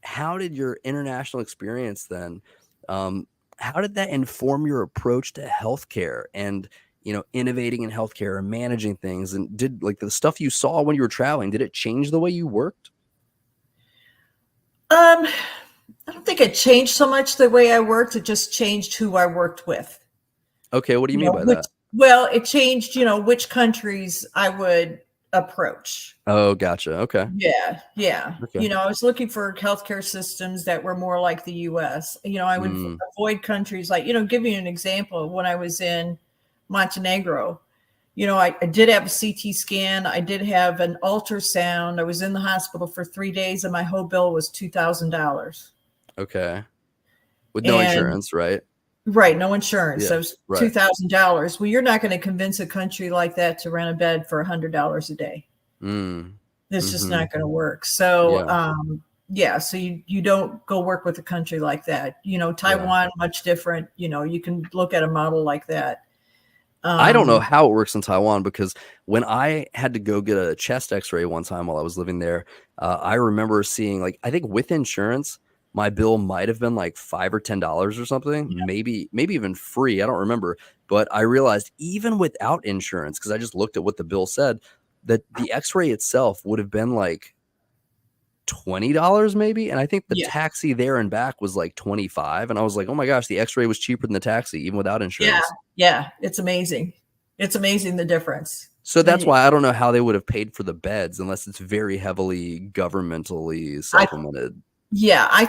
how did your international experience then? How did that inform your approach to healthcare and innovating in healthcare and managing things? And did like the stuff you saw when you were traveling, did it change the way you worked? I don't think it changed so much the way I worked. It just changed who I worked with. Okay, what do you You mean know, by which that? well, it changed, which countries I would approach. Oh, gotcha. Okay. Yeah, yeah. Okay. I was looking for healthcare systems that were more like the US. I would Mm, avoid countries like, give you an example. When I was in Montenegro, I did have a CT scan. I did have an ultrasound. I was in the hospital for 3 days and my whole bill was $2,000. okay. With no And insurance, right? right, no insurance. Yeah. So it's Right. $2,000. Well, you're not going to convince a country like that to rent a bed for $100 a day. Mm. It's just Mm-hmm. not going to work. So, Yeah. yeah, so you don't go work with a country like that. Yeah. Taiwan, much different. You can look at a model like that. I don't know Um, how it works in Taiwan because when I had to go get a chest X-ray one time while I was living there, I remember seeing like I think with insurance, my bill might have been like $5 or $10 or something, Yeah. maybe even free. I don't remember. But I realized even without insurance, because I just looked at what the bill said, that the x-ray itself would have been like $20 maybe. And I think the Yeah. taxi there and back was like 25. And I was like, oh my gosh, the x-ray was cheaper than the taxi, even without Yeah. insurance. Yeah. It's amazing. It's amazing the difference. So that's why I don't know how they would have paid for the beds unless it's very heavily governmentally supplemented. I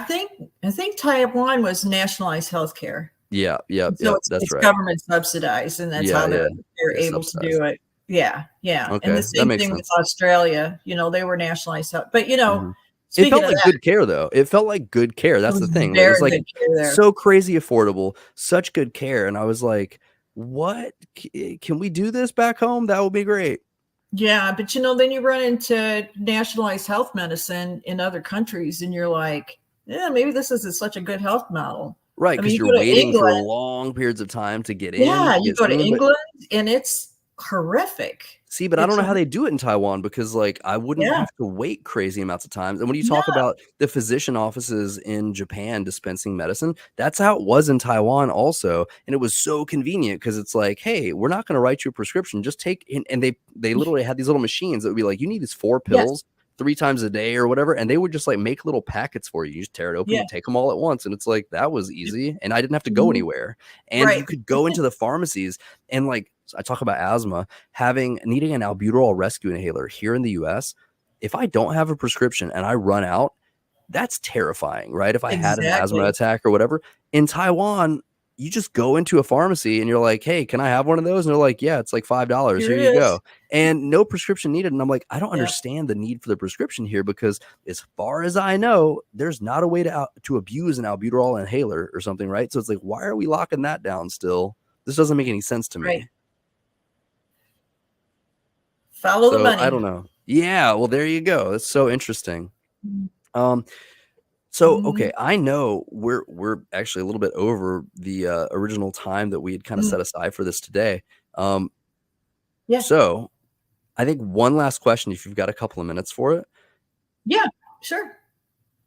think Taiwan was nationalized healthcare. Yeah, So that's it's right. government subsidized, and that's how they're able to do it. Yeah, yeah. And Okay, the that same makes thing with sense. Australia. They were nationalized health. But It speaking felt of like that, good care, though. It felt like good care. it That's the was thing. It was very like good care there. so crazy affordable, such good care, and I was like, "What? Can we do this back home? That would be great." Yeah, but then you run into nationalized health medicine in other countries, and you're like, yeah, maybe this isn't such a good health model. Right, I mean, because you you're go to waiting for England. long periods of time to get in, Yeah, to you get go to seen, but England, and it's horrific. see, but I don't It's know how they do it in Taiwan because, like, I wouldn't Yeah, have to wait crazy amounts of times. And when you no, talk about the physician offices in Japan dispensing medicine, that's how it was in Taiwan also. And it was so convenient because it's like, hey, we're not going to write you a prescription. Just take and they literally had these little machines that would be like, you need these 4 yes, pills 3 times a day or whatever. And they would just like make little packets for you. You just tear it open, yeah, you take them all at once. And it's like, that was easy. And I didn't have to go mhm, anywhere. And right, you could go into the pharmacies and like, I talk about asthma, needing an albuterol rescue inhaler here in the US, if I don't have a prescription and I run out, that's terrifying, right? If I had an asthma exactly. attack or whatever. In Taiwan, you just go into a pharmacy and you're like, "Hey, can I have one of those?" And they're like, "Yeah, it's like $5. Here Here it you go." is. And no prescription needed. And I'm like, I don't Yeah, understand the need for the prescription here because as far as I know, there's not a way to abuse an albuterol inhaler or something, right? So it's like, why are we locking that down still? This doesn't make any sense to right. me. Follow the So I money. don't know. Yeah, well, there you go. That's so interesting. Mhm, Um, so mhm, okay, I know we're actually a little bit over the original time that we had kind of mm, set aside for this today. Um, yeah, so I think one last question, if you've got a couple of minutes for it. yeah, sure.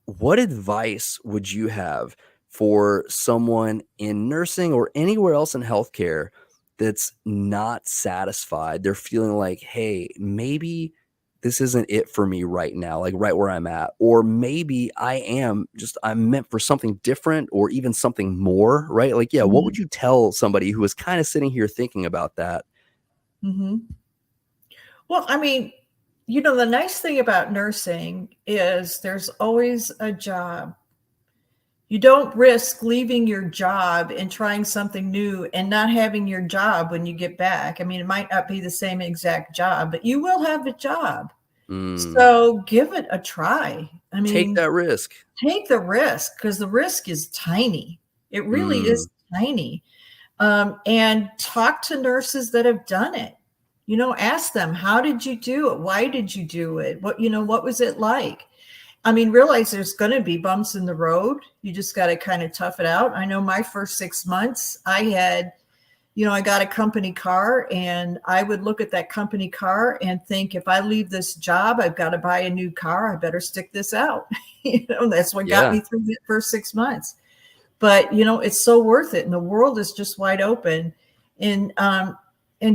What advice would you have for someone in nursing or anywhere else in healthcare that's not satisfied? They're feeling like, hey, maybe this isn't it for me right now, like right where I'm at. Or maybe I'm meant for something different or even something more, right? Like, yeah, what Mhm, would you tell somebody who is kind of sitting here thinking about that? mhm. Well, I mean, the nice thing about nursing is there's always a job. You don't risk leaving your job and trying something new and not having your job when you get back. I mean, it might not be the same exact job, but you will have a job. Mm, So give it a try. I take mean, that risk. take the risk because the risk is tiny. It really Mm, is tiny. And talk to nurses that have done it. Ask them, how did you do it? Why did you do it? What was it like? I mean, realize there's going to be bumps in the road. You just got to kind of tough it out. I know my first 6 months, I got a company car, and I would look at that company car and think, if I leave this job, I've got to buy a new car. I better stick this out. That's what got yeah. me through the first 6 months. But it's so worth it, and the world is just wide open. And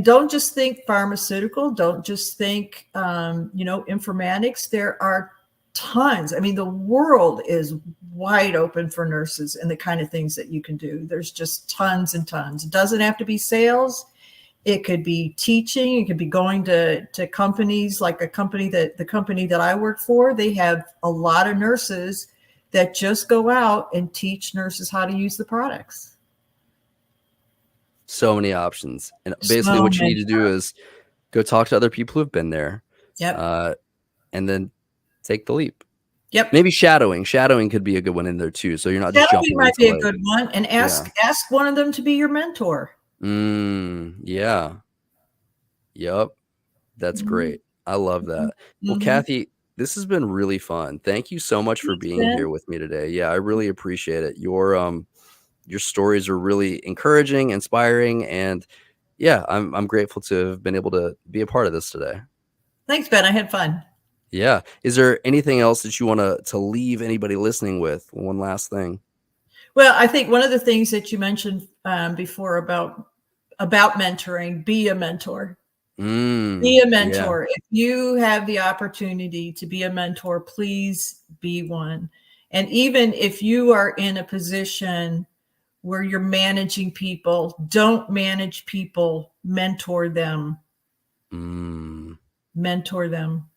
don't just think pharmaceutical. Don't just think informatics. There are tons. I mean, the world is wide open for nurses and the kind of things that you can do. There's just tons and tons. It doesn't have to be sales. It could be teaching. It could be going to companies, like the company that I work for. They have a lot of nurses that just go out and teach nurses how to use the products. So many options. And basically So what you need many. to do is go talk to other people who've been there, Yep. uh, and then take the leap. Yep. Maybe shadowing. Shadowing could be a good one in there too, so you're not just Shadowing jumping might into be a like good one, and yeah. ask one of them to be your mentor. Yeah. Yep. That's Mhm, great. I love mhm, that. Well, mhm. Kathy, this has been really fun. Thank you so much for Thanks, being Ben. here with me today. Yeah, I really appreciate it. Your stories are really encouraging, inspiring, and yeah, I'm grateful to have been able to be a part of this today. Thanks, Ben. I had fun. Yeah. Is there anything else that you want to leave anybody listening with? One last thing. Well, I think one of the things that you mentioned before about mentoring, be a mentor. Be a Yeah. mentor. If you have the opportunity to be a mentor, please be one. And even if you are in a position where you're managing people, don't manage people, mentor them. Mentor them.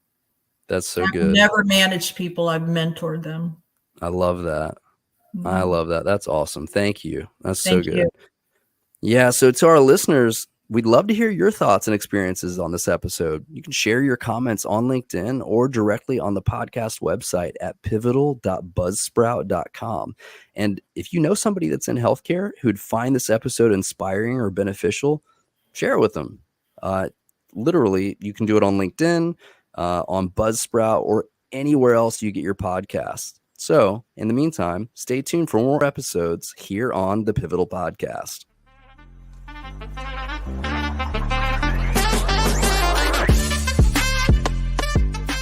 That's so I've good. never managed people, I've mentored them. I love that. I Mhm. love that. That's awesome. Thank you. That's so Thank you. good. Yeah. So to our listeners, we'd love to hear your thoughts and experiences on this episode. You can share your comments on LinkedIn or directly on the podcast website at pivotal.buzzsprout.com. And if you know somebody that's in healthcare who'd find this episode inspiring or beneficial, share it with them. Literally, you can do it on LinkedIn, on Buzzsprout, or anywhere else you get your podcast. So in the meantime, stay tuned for more episodes here on the Pivotal Podcast.